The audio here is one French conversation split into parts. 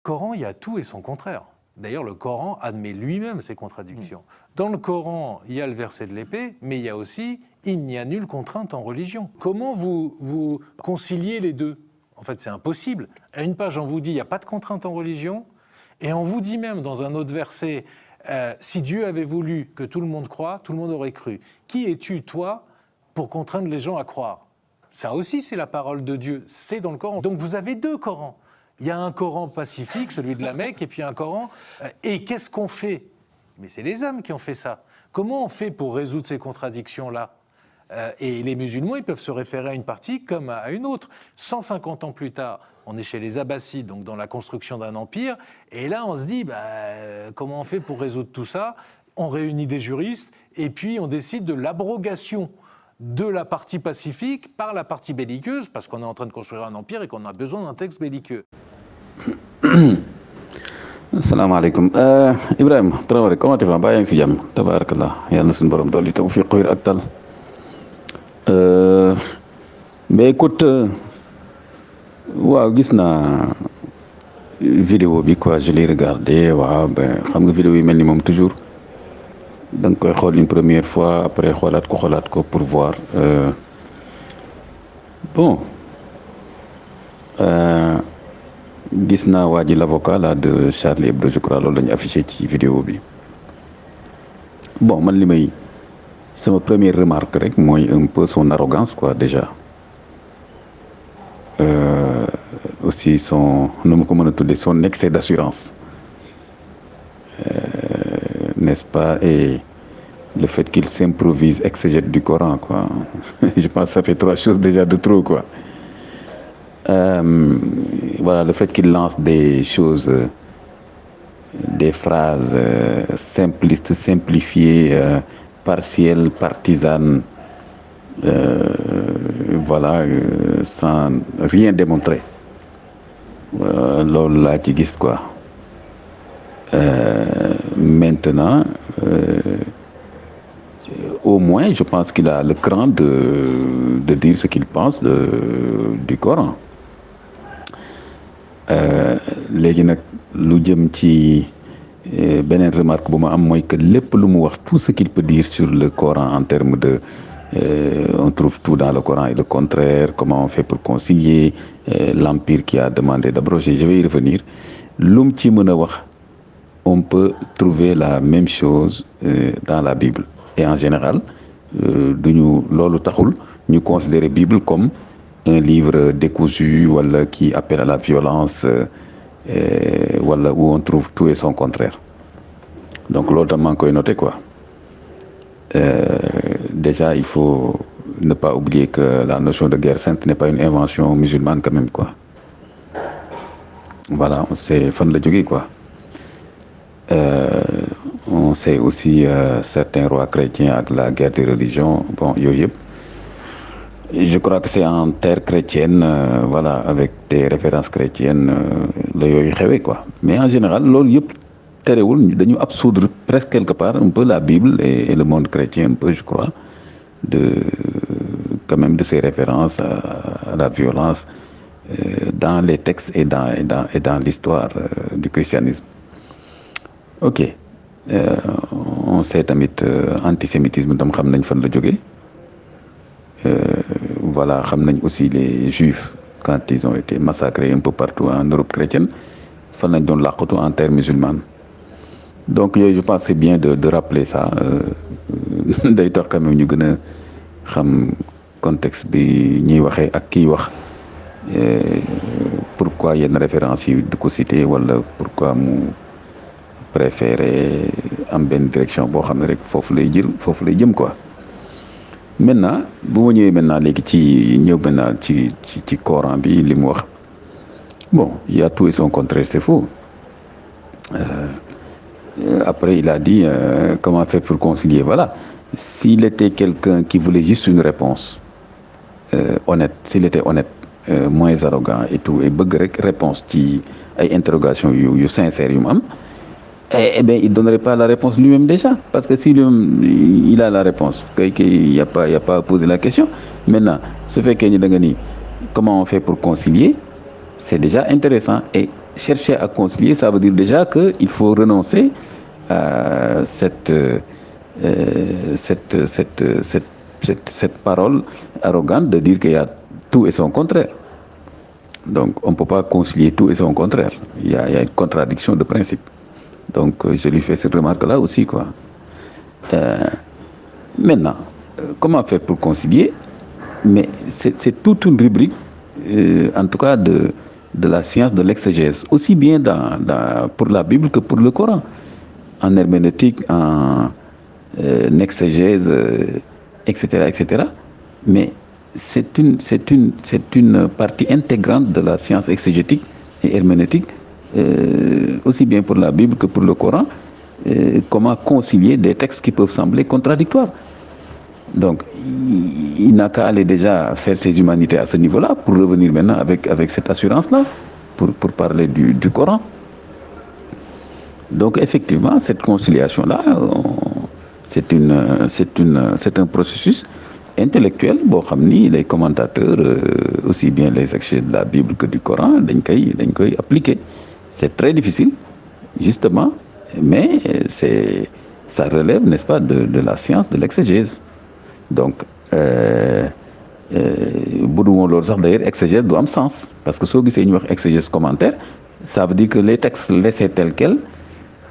Coran, il y a tout et son contraire. D'ailleurs, le Coran admet lui-même ces contradictions. Dans le Coran, il y a le verset de l'épée, mais il y a aussi « il n'y a nulle contrainte en religion ». Comment vous conciliez les deux ? En fait, c'est impossible. À une page, on vous dit « il n'y a pas de contrainte en religion », et on vous dit même dans un autre verset si Dieu avait voulu que tout le monde croie, tout le monde aurait cru. Qui es-tu, toi, pour contraindre les gens à croire ? Ça aussi, c'est la parole de Dieu, c'est dans le Coran. Donc vous avez deux Corans. Il y a un Coran pacifique, celui de la Mecque, et puis un Coran. Et qu'est-ce qu'on fait ? Mais c'est les hommes qui ont fait ça. Comment on fait pour résoudre ces contradictions-là ? Et les musulmans, ils peuvent se référer à une partie comme à une autre. 150 ans plus tard, on est chez les Abbassides, donc dans la construction d'un empire, et là on se dit, comment on fait pour résoudre tout ça ? On réunit des juristes, et puis on décide de l'abrogation de la partie pacifique par la partie belliqueuse, parce qu'on est en train de construire un empire et qu'on a besoin d'un texte belliqueux. Assalamu alaikum. Ibrahim Traoré, comment tu vas? Bàyyi ngi si jàmm, tabarakallah. Yàlla na suñu borom dolli tawfiq ak tal. Mais écoute, waaw gis naa vidéo bi quoi, je l'ai regardé, waaw ben xam nga vidéo yi mel ni moom toujours da nga koy xool une première fois, après xoolaat ko pour voir. Bon, gis naa waa ji l'avocat là de Charlie Hebdo, je crois loolu la ñu affiché ci vidéo bi. Bon man li may sama première remarque rek mooy un peu son arrogance quoi déjà. Aussi son nu ma ko mën a tuddee son excès d'assurance, n'est-ce pas, et le fait qu'il s'improvise exégète du Coran quoi. Je pense que ça fait trois choses déjà de trop quoi. Voilà, le fait qu'il lance des choses, des phrases simplistes, simplifiées, partielles, partisanes, voilà, sans rien démontrer. Loolu laa ci gis quoi. Maintenant, au moins, je pense qu'il a le cran de dire ce qu'il pense du Coran. Léegi nag lu jëm ci beneen remarque bu ma am mooy que lépp lu mu wax, tout ce qu'il peut dire sur le Coran en termes de on trouve tout dans le Coran et le contraire, comment on fait pour concilier, l'empire qui a demandé d'abroger, je vais y revenir. Lu mu ci mën a wax, on peut trouver la même chose dans la Bible. Et en général duñu loolu taxul ñu considérer Bible comme un livre décousu wala qui appelle à la violence, wala où on trouve tout et son contraire. Donc loolu tam maa ngi koy noter quoi. Déjà il faut ne pas oublier que la notion de guerre sainte n'est pas une invention musulmane quand même quoi. Voilà, on sait fan la jógee quoi. On sait aussi certains rois chrétiens ak la guerre des religions, bon yooyu yëpp. Je crois que c'est en terre chrétienne, voilà, avec des références chrétiennes, la yooyu xewee quoi. Mais en général loolu yëpp terewul dañu absoudre presque quelque part un peu la Bible et le monde chrétien un peu, je crois, quand même de ces références à la violence dans les textes et dans l'histoire du christianisme. Ok, on sait tamit antisémitisme tam xam nañ fan la jógee. Voilà, xam nañ aussi les juifs quand ils ont été massacrés un peu partout en Europe chrétienne fan lañ doon làqatu en terre musulmane. Donc yooyu je pense c'est bien de rappeler ça, day tax quand même ñu gën a xam contexte bi ñuy waxee ak kiy wax, pourquoi yenn références yi du ko citer wala pourquoi mu préférer am benn direction boo xam ne rek foofu lay jëm quoi. Maintenant bu ma ñëwee maintenant léegi ci Coran bi li mu wax, bon il y a tout et son contraire, c'est faux. Après il a dit comment faire pour concilier, voilà. S'il était quelqu'un qui voulait juste une réponse honnête, s'il était honnête, moins arrogant et tout, et bëgg rek réponse ci ay interrogations yu sincères yu mu am, eh bien il donnerait pas la réponse lui-même déjà, parce que si lui-même il a la réponse, il y a pas à poser la question. Maintenant su fekkee ni da nga ni comment on fait pour concilier, c'est déjà intéressant, et chercher à concilier, ça veut dire déjà qu'il faut renoncer à cette parole arrogante de dire qu'il y a tout et son contraire. Donc, on ne peut pas concilier tout et son contraire. Il y a une contradiction de principe. Donc, je lui fais cette remarque-là aussi, quoi. Maintenant, comment faire pour concilier? Mais c'est toute une rubrique, en tout cas de la science de l'exégèse, aussi bien pour la Bible que pour le Coran, en herméneutique, en exégèse, etc., etc. Mais c'est une partie intégrante de la science exégétique et herméneutique, aussi bien pour la Bible que pour le Coran, comment concilier des textes qui peuvent sembler contradictoires. Donc, il n'a qu'à aller déjà faire ses humanités à ce niveau-là pour revenir maintenant avec cette assurance-là, pour parler du Coran. Donc, effectivement, cette conciliation-là, c'est un processus intellectuel. Bon, les commentateurs, aussi bien les exégètes de la Bible que du Coran, dañ koy appliquer. C'est très difficile, justement, mais ça relève, n'est-ce pas, de la science de l'exégèse. Donc, bu du woon loolu sax d'ailleurs exégèse du am sens, parce que soo gisee ñu wax exégèse commentaire, ça veut dire que les textes laissés tels quels,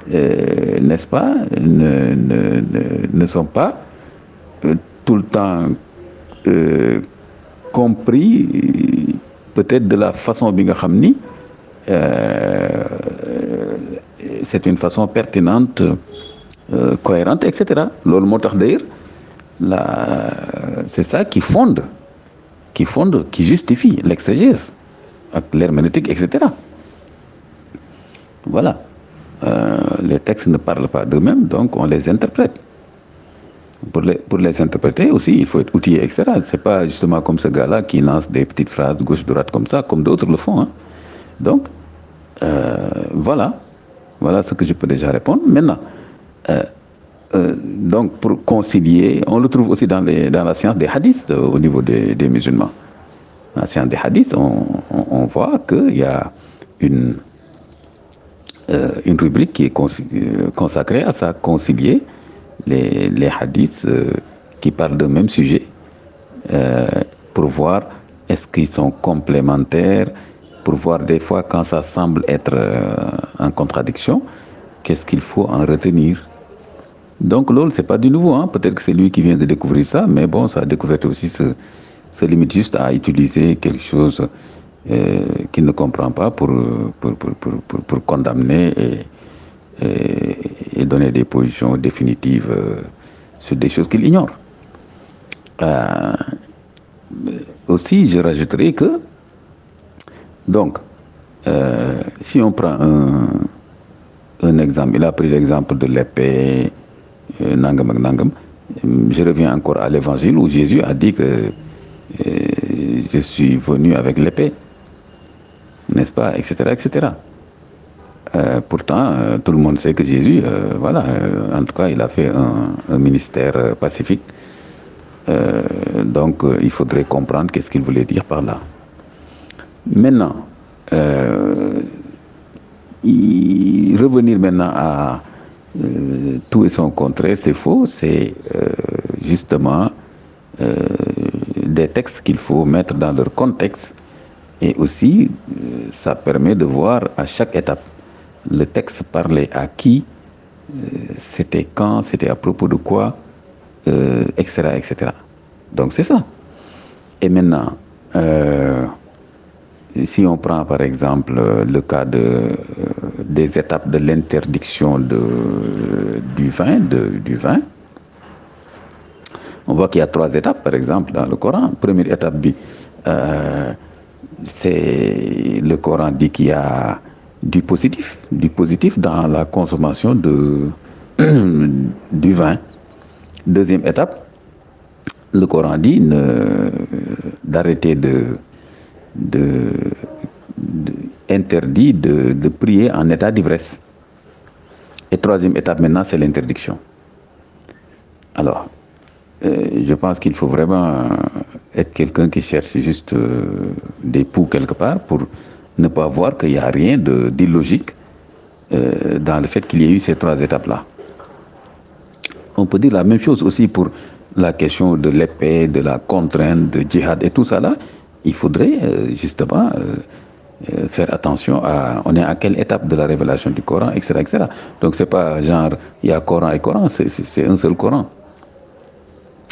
n'est-ce pas, ne sont pas tout le temps compris, peut-être de la façon bi nga xam ni c'est une façon pertinente, cohérente, etc. Loolu moo tax d'ailleurs c'est ça qui justifie l'exégèse, l'herméneutique, etc. Voilà. Les textes ne parlent pas d'eux-mêmes, donc on les interprète. Pour les interpréter aussi, il faut être outillé, etc. C'est pas justement comme ce gars-là qui lance des petites phrases gauche-droite comme ça, comme d'autres le font. Hein. Donc, voilà ce que je peux déjà répondre. Maintenant, donc pour concilier, on le trouve aussi dans la science des hadiths au niveau des musulmans. Dans la science des hadiths, on voit qu'il y a une rubrique qui est consacrée à ça, concilier les hadiths qui parlent d'un même sujet, pour voir est-ce qu'ils sont complémentaires, pour voir des fois quand ça semble être en contradiction, qu'est-ce qu'il faut en retenir. Donc, l'OL, c'est pas du nouveau, hein. Peut-être que c'est lui qui vient de découvrir ça, mais bon, sa découverte aussi se limite juste à utiliser quelque chose qu'il ne comprend pas pour condamner et donner des positions définitives sur des choses qu'il ignore. Aussi, je rajouterai que, donc, si on prend un exemple, il a pris l'exemple de l'épée, nangam ak nangam. Je reviens encore à l'évangile où Jésus a dit que je suis venu avec l'épée, n'est-ce pas, etc., etc. Pourtant, tout le monde sait que Jésus, en tout cas, il a fait un ministère pacifique. Donc, il faudrait comprendre qu'est-ce qu'il voulait dire par là. Maintenant, revenir maintenant à tout et son contraire, c'est faux. C'est justement des textes qu'il faut mettre dans leur contexte, et aussi ça permet de voir à chaque étape le texte parlait à qui, c'était quand, c'était à propos de quoi, etc., etc. Donc c'est ça. Et maintenant, si on prend par exemple le cas des étapes de l'interdiction du vin, on voit qu'il y a 3 étapes par exemple dans le Coran. Première étape, c'est le Coran dit qu'il y a du positif dans la consommation du vin. Deuxième étape, le Coran dit d'arrêter interdit de prier en état d'ivresse. Et troisième étape maintenant, c'est l'interdiction. Alors, je pense qu'il faut vraiment être quelqu'un qui cherche juste des poux quelque part pour ne pas voir qu'il n'y a rien d'illogique dans le fait qu'il y ait eu ces 3 étapes-là. On peut dire la même chose aussi pour la question de l'épée, de la contrainte, de djihad et tout ça là. Il faudrait justement faire attention à on est à quelle étape de la révélation du Coran, etc. etc. Donc c'est pas genre il y a Coran et Coran, c'est un seul Coran.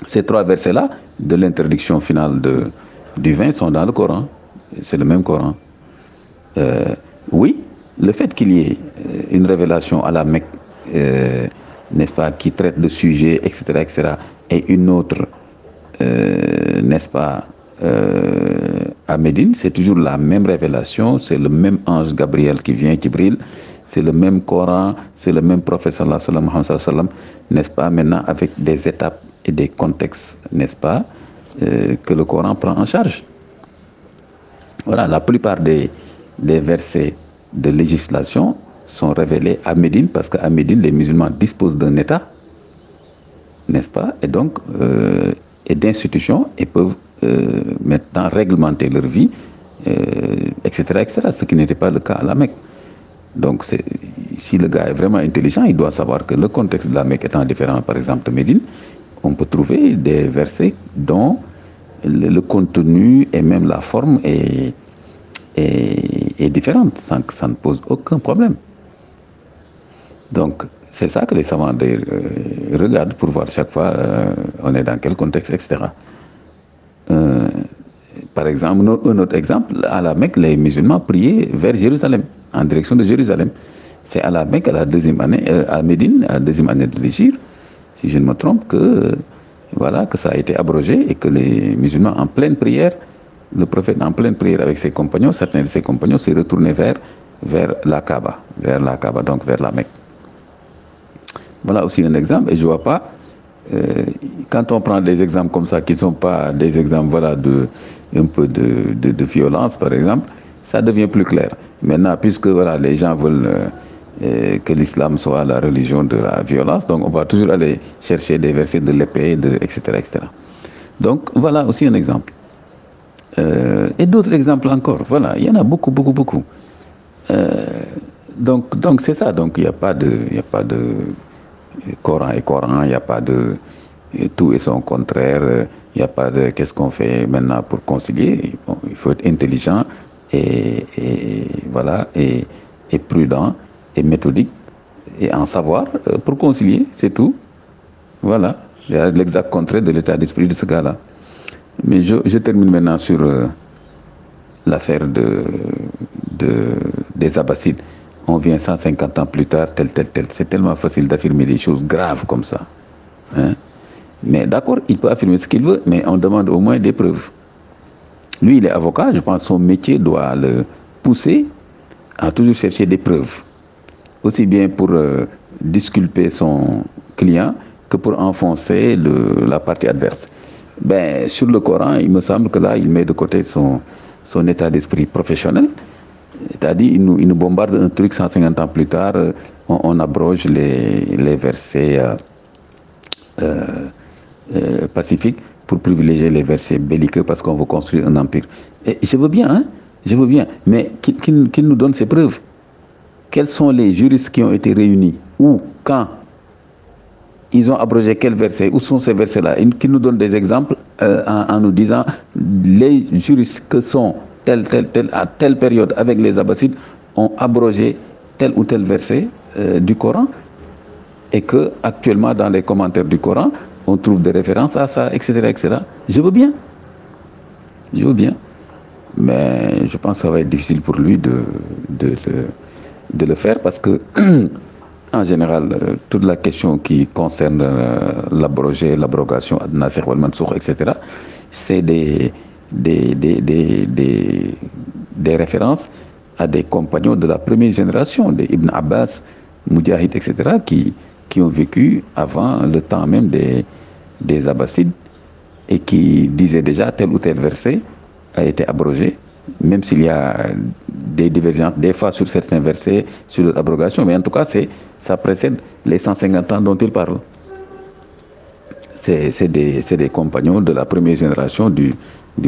Ces 3 versets-là de l'interdiction finale du vin sont dans le Coran. C'est le même Coran. Oui, le fait qu'il y ait une révélation à la Mecque, n'est-ce pas, qui traite de sujets, etc., etc., et une autre, n'est-ce pas, à Médine, c'est toujours la même révélation, c'est le même ange Gabriel qui vient, Jibril, c'est le même Coran, c'est le même prophète sallallahu alayhi wa sallam, n'est-ce pas, maintenant avec des étapes et des contextes, n'est-ce pas, que le Coran prend en charge. Voilà, la plupart des versets de législation sont révélés à Médine, parce qu'à Médine, les musulmans disposent d'un État, n'est-ce pas, et donc, et d'institutions, et peuvent maintenant réglementer leur vie, etc., etc., ce qui n'était pas le cas à la Mecque. Donc, si le gars est vraiment intelligent, il doit savoir que le contexte de la Mecque étant différent, par exemple, de Médine, on peut trouver des versets dont le contenu et même la forme est différente, sans que ça ne pose aucun problème. Donc, c'est ça que les savants regardent pour voir chaque fois on est dans quel contexte, etc. Par exemple, un autre exemple, à la Mecque, les musulmans priaient vers Jérusalem, en direction de Jérusalem. C'est à la Mecque, à la deuxième année, à Médine, à la deuxième année de l'Hégire, si je ne me trompe, que ça a été abrogé et que les musulmans en pleine prière, le prophète en pleine prière avec ses compagnons, certains de ses compagnons s'est retourné vers la Kaaba, donc vers la Mecque. Voilà aussi un exemple, et je ne vois pas, quand on prend des exemples comme ça, qui ne sont pas des exemples un peu de violence, par exemple, ça devient plus clair. Maintenant, puisque les gens veulent que l'islam soit la religion de la violence, donc on va toujours aller chercher des versets de l'épée, etc., etc. Donc, voilà aussi un exemple. Et d'autres exemples encore, voilà, il y en a beaucoup, beaucoup, beaucoup. Donc c'est ça, donc il n'y a pas de Coran et Coran, il n'y a pas de tout et son contraire, il n'y a pas de qu'est-ce qu'on fait maintenant pour concilier. Bon, il faut être intelligent et prudent et méthodique et en savoir pour concilier, c'est tout. Voilà, il y a l'exact contraire de l'état d'esprit de ce gars-là. Mais je termine maintenant sur l'affaire des Abbassides. On vient 150 ans plus tard, tel. C'est tellement facile d'affirmer des choses graves comme ça. Hein? Mais d'accord, il peut affirmer ce qu'il veut, mais on demande au moins des preuves. Lui, il est avocat, je pense que son métier doit le pousser à toujours chercher des preuves. Aussi bien pour disculper son client que pour enfoncer la partie adverse. Ben, sur le Coran, il me semble que là, il met de côté son état d'esprit professionnel. C'est-à-dire, il nous bombarde un truc 150 ans plus tard, on abroge les versets pacifiques pour privilégier les versets belliqueux parce qu'on veut construire un empire. Et je veux bien, mais qu'il nous donne ses preuves. Quels sont les juristes qui ont été réunis? Où? Quand? Ils ont abrogé quel verset? Où sont ces versets-là? Qu'ils nous donnent des exemples en nous disant les juristes que sont à telle période avec les Abbassides ont abrogé tel ou tel verset du Coran et que actuellement dans les commentaires du Coran on trouve des références à ça, etc., etc. Je veux bien, mais je pense que ça va être difficile pour lui de le faire parce que en général, toute la question qui concerne l'abrogation, ad-nasikh wal mansukh, etc., c'est des références à des compagnons de la première génération, des Ibn Abbas, Mujahid, etc., qui ont vécu avant le temps même des Abbassides et qui disaient déjà tel ou tel verset a été abrogé, même s'il y a des divergences, des fois sur certains versets, sur l'abrogation, mais en tout cas, ça précède les 150 ans dont il parle. C'est des compagnons de la première génération du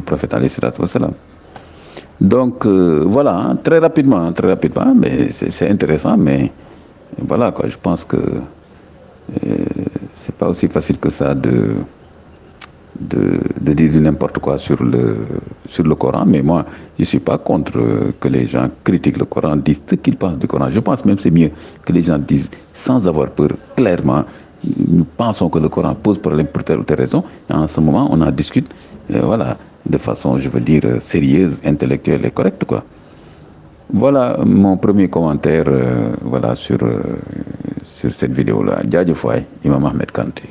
prophète alayhi salatu wassalam. Donc voilà, hein, très rapidement, mais c'est intéressant, mais voilà quoi, je pense que c'est pas aussi facile que ça de dire n'importe quoi sur le Coran, mais moi, je suis pas contre que les gens critiquent le Coran, disent ce qu'ils pensent du Coran. Je pense même que c'est mieux que les gens disent sans avoir peur, clairement, nous pensons que le Coran pose problème pour telle ou telle raison, et en ce moment, on en discute, voilà, de façon, je veux dire, sérieuse, intellectuelle et correcte, quoi. Voilà mon premier commentaire voilà, sur cette vidéo-là. Djadjou Faye, Imam Ahmed Kanté.